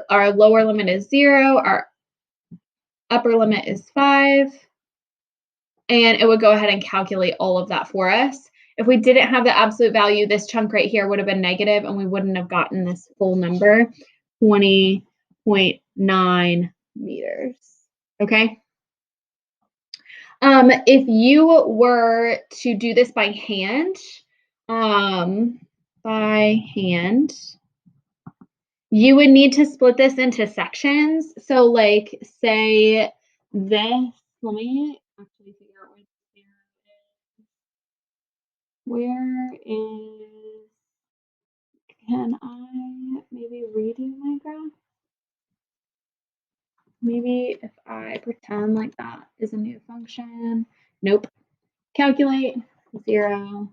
our lower limit is 0, our upper limit is 5, and it would go ahead and calculate all of that for us. If we didn't have the absolute value, this chunk right here would have been negative, and we wouldn't have gotten this full number, 20.9 meters, okay? If you were to do this by hand, you would need to split this into sections. So like say this, let me actually figure out where is, can I maybe redo my graph? Maybe if I pretend like that is a new function. Nope. Calculate 0.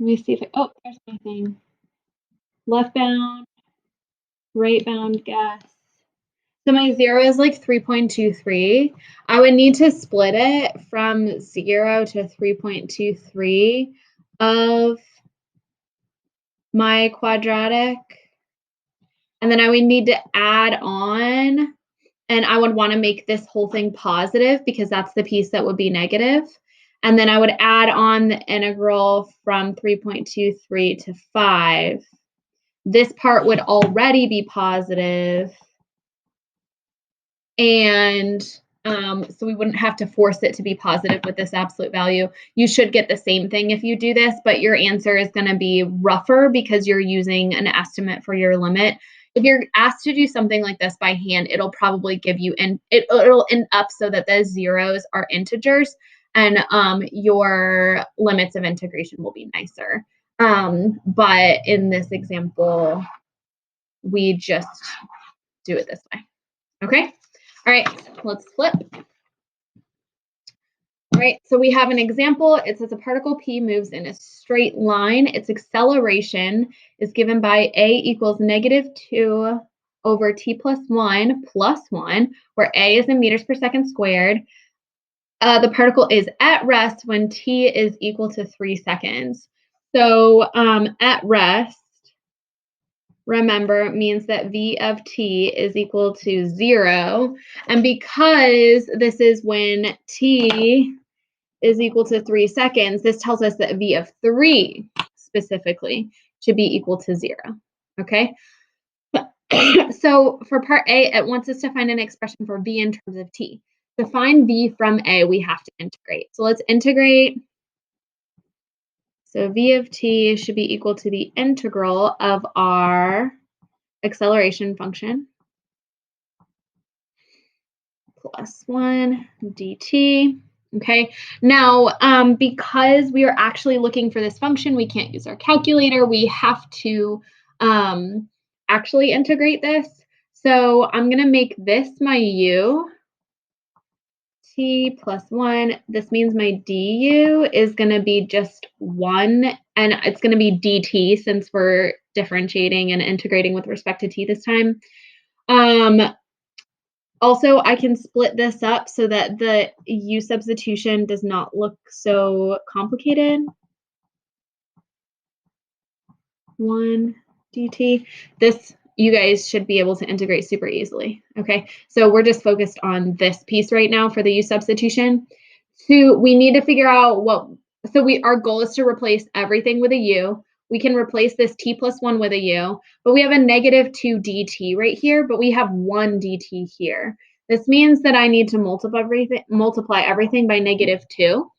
Let me see if oh, there's my thing. Left bound, right bound guess. So my 0 is like 3.23. I would need to split it from 0 to 3.23 of my quadratic. And then I would need to add on, and I would want to make this whole thing positive because that's the piece that would be negative. And then I would add on the integral from 3.23 to 5. This part would already be positive, and so we wouldn't have to force it to be positive with this absolute value. You should get the same thing if you do this, but your answer is going to be rougher because you're using an estimate for your limit. If you're asked to do something like this by hand, it'll probably give you, and it'll end up so that the zeros are integers, and your limits of integration will be nicer. But in this example, we just do it this way. Okay? All right, let's flip. All right, so we have an example. It says a particle P moves in a straight line. Its acceleration is given by A equals -2 over t plus 1, where A is in meters per second squared. The particle is at rest when t is equal to 3 seconds. So at rest, remember, means that v of t is equal to 0. And because this is when t is equal to 3 seconds, this tells us that v of 3 specifically should be equal to 0. Okay? So for part A, it wants us to find an expression for v in terms of t. To find v from A, we have to integrate. So let's integrate. So v of t should be equal to the integral of our acceleration function plus 1 dt. Okay, now because we are actually looking for this function, we can't use our calculator. We have to actually integrate this. So I'm going to make this my u, t plus 1. This means my du is going to be just 1, and it's going to be dt since we're differentiating and integrating with respect to t this time. Also, I can split this up so that the u substitution does not look so complicated. 1 dt. This, you guys should be able to integrate super easily. Okay, so we're just focused on this piece right now for the u substitution. So we need to figure out what, so our goal is to replace everything with a u. We can replace this t plus 1 with a u, but we have a -2 dt right here, but we have 1 dt here. This means that I need to multiply everything by -2.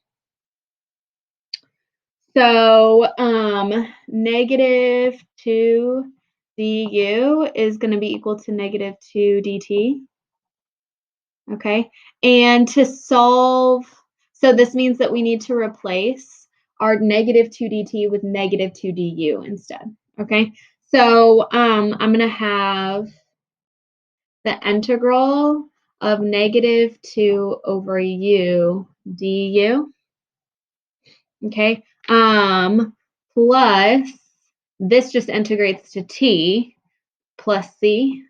So -2 du is going to be equal to -2 dt. Okay, and to solve, so this means that we need to replace our -2 dt with -2 du instead. Okay, so I'm going to have the integral of -2 over u du. Okay, plus this just integrates to t plus c.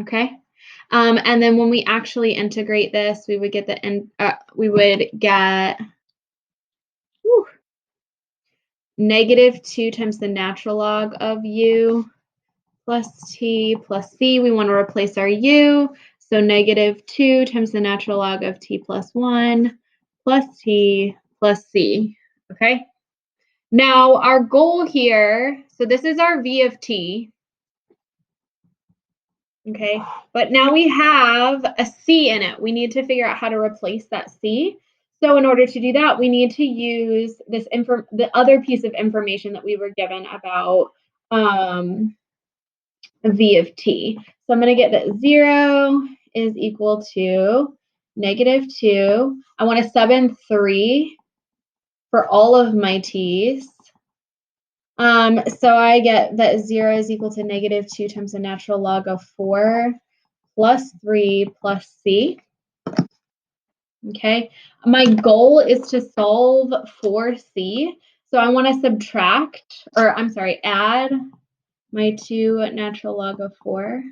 Okay, and then when we actually integrate this, we would get negative 2 times the natural log of u plus t plus c. We want to replace our u. So negative 2 times the natural log of t plus 1 plus t plus c. Okay. Now our goal here, so this is our v of t. Okay, but now we have a c in it. We need to figure out how to replace that c. So in order to do that, we need to use this the other piece of information that we were given about v of t. So I'm going to get that 0 is equal to negative 2. I want to sub in 3 for all of my t's. So I get that 0 is equal to negative 2 times the natural log of 4 plus 3 plus c. Okay, my goal is to solve for c. So I want to subtract, or I'm sorry, add my 2 natural log of 4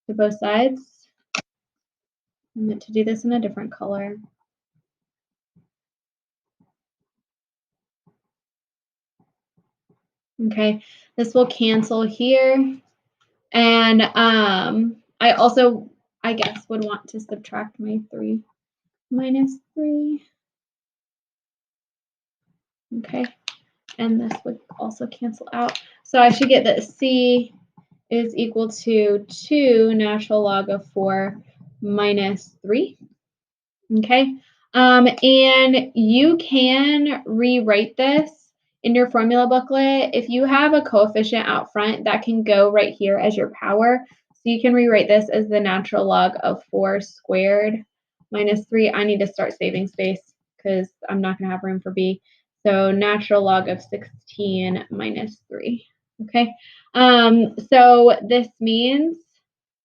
to both sides. I meant to do this in a different color. Okay, this will cancel here. And I also, I guess, would want to subtract my 3 minus 3. Okay, and this would also cancel out. So I should get that c is equal to 2 natural log of 4 minus 3. Okay, and you can rewrite this in your formula booklet. If you have a coefficient out front, that can go right here as your power. So you can rewrite this as the natural log of 4 squared minus 3. I need to start saving space because I'm not going to have room for b. So natural log of 16 minus 3. Okay, so this means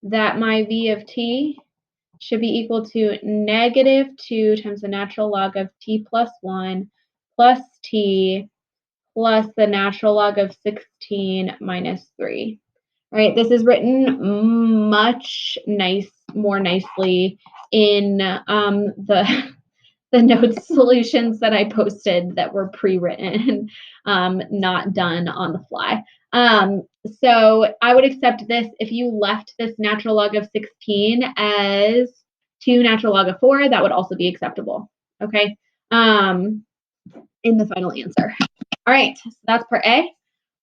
that my v of t should be equal to negative 2 times the natural log of t plus 1 plus t plus the natural log of 16 minus 3. All right, this is written much more nicely in the notes solutions that I posted that were pre-written, not done on the fly. So I would accept this if you left this natural log of 16 as 2 natural log of 4, that would also be acceptable, okay, in the final answer. All right, so that's part A.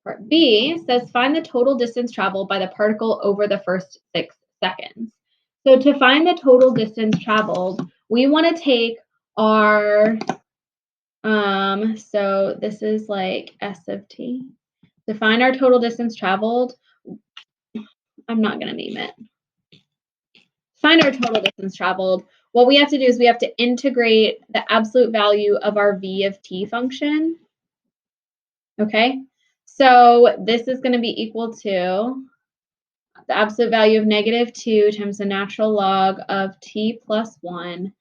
Part B says find the total distance traveled by the particle over the first 6 seconds. So to find the total distance traveled, we want to take our, so this is like S of t. To find our total distance traveled, I'm not going to name it. Find our total distance traveled. What we have to do is we have to integrate the absolute value of our v of t function. Okay, so this is going to be equal to the absolute value of negative 2 times the natural log of t plus 1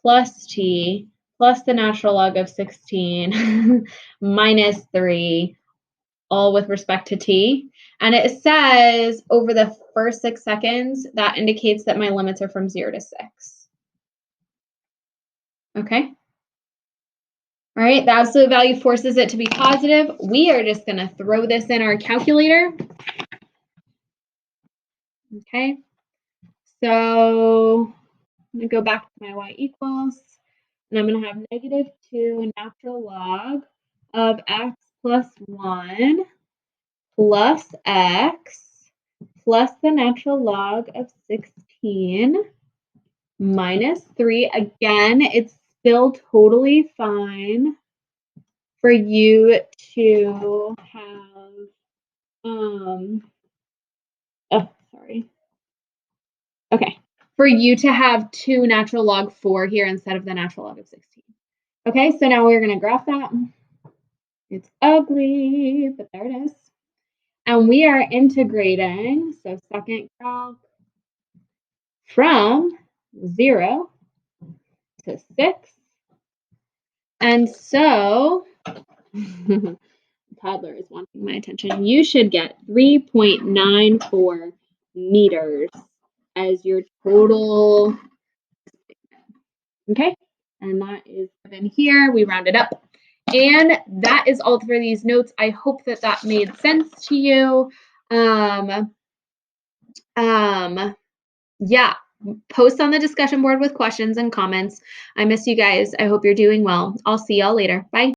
plus t plus the natural log of 16 minus 3, all with respect to t. And it says over the first 6 seconds, that indicates that my limits are from 0 to 6. Okay. All right, the absolute value forces it to be positive. We are just going to throw this in our calculator. Okay, so I'm going to go back to my y equals, and I'm going to have negative 2 natural log of x plus 1 plus x plus the natural log of 16 minus 3. Again, it's still totally fine for you to have, for you to have 2 natural log 4 here instead of the natural log of 16. Okay, so now we're going to graph that. It's ugly, but there it is. And we are integrating, so second graph, from 0 to 6. And so, toddler is wanting my attention. You should get 3.94 meters as your total. Okay, and that is given here. We round it up. And that is all for these notes. I hope that that made sense to you. Um, yeah, post on the discussion board with questions and comments. I miss you guys. I hope you're doing well. I'll see y'all later. Bye.